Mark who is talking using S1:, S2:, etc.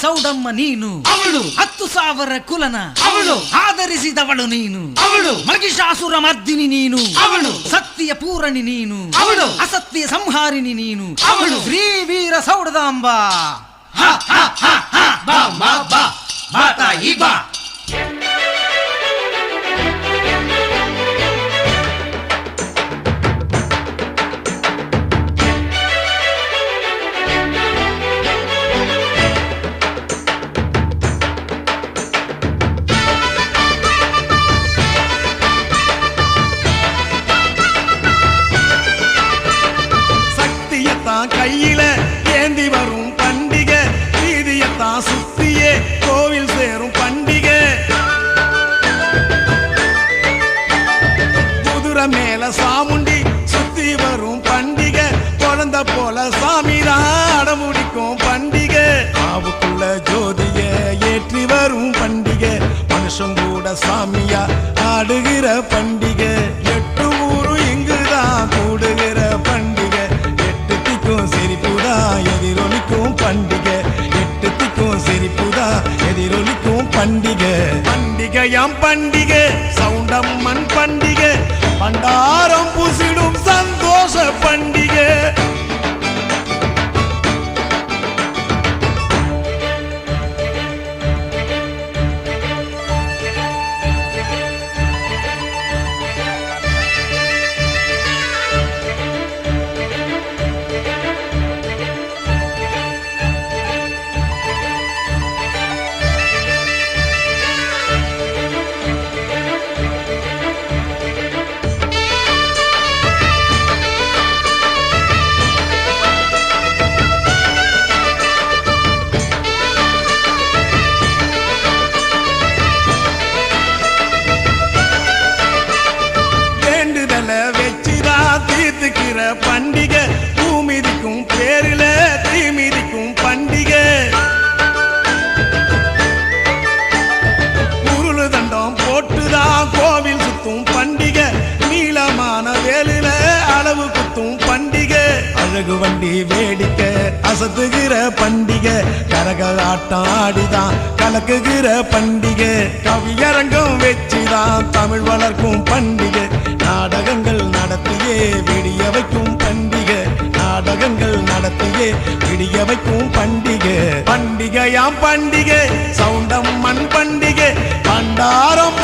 S1: ಸೌಡಮ್ಮ ನೀನು
S2: ಅವಳು
S1: 10,000 ಕುಲನ
S2: ಅವಳು
S1: ಆಧರಿಸಿದವಳು ನೀನು
S2: ಅವಳು
S1: ಮಹಿಷಾಸುರ ಮರ್ದಿನಿ ನೀನು
S2: ಅವಳು
S1: ಸತ್ಯ ಪೂರಣಿ ನೀನು
S2: ಅವಳು
S1: ಅಸತ್ಯ ಸಂಹಾರಿಣಿ ನೀನು
S2: ಅವಳು
S1: ಶ್ರೀ ವೀರ ಸೌಡದಾಂಬ
S2: ಬಾ ಮಾ ಬಾ ಬಾ ತಾಯಿ ಬಾ
S3: கையில ஏந்தி வரும் பண்டிகை வீதியத்தான் சுத்தியே கோவில் சேரும் பண்டிகை குதிரை மேல சாமுண்டி சுத்தி வரும் பண்டிகை குழந்தை போல சாமிதான் அடமுடிக்கும் பண்டிகை ஆவுக்குள்ள ஜோதிய ஏற்றி வரும் பண்டிகை மனுஷன் கூட சாமியா ஆடுகிற பண்டிகை 8 ஊரு இங்குதான் கூடுகிற பண்டிகை சிரிப்புதா எதிரொலிக்கும் பண்டிகை 8 திக்கும் சிரிப்புதா எதிரொலிக்கும் பண்டிகை பண்டிகையாம் பண்டிகை சவுண்டம்மன் பண்டிகை பண்டாரம் பூசிடும் சந்தோஷ பண்டிகை பண்டிகை பூமிதிக்கும் பேரில தீமிதிக்கும் பண்டிகை உருளு தண்டம் போட்டுதான் கோவில் சுத்தும் பண்டிகை நீளமான வேலில அளவு குத்தும் பண்டிகை அழகு வண்டி வேடிக்கை அசத்துகிற பண்டிகை கரக ஆட்டம் ஆடிதான் கலக்குகிற பண்டிகை கவியரங்கம் வச்சுதான் தமிழ் வளர்க்கும் பண்டிகை நாடகங்கள் நடத்தியே விடிய வைக்கும் பண்டிகை நாடகங்கள் நடத்தியே விடிய வைக்கும் பண்டிகை பண்டிகையாம் பண்டிகை சவுண்டம்மன் பண்டிகை பண்டாரம்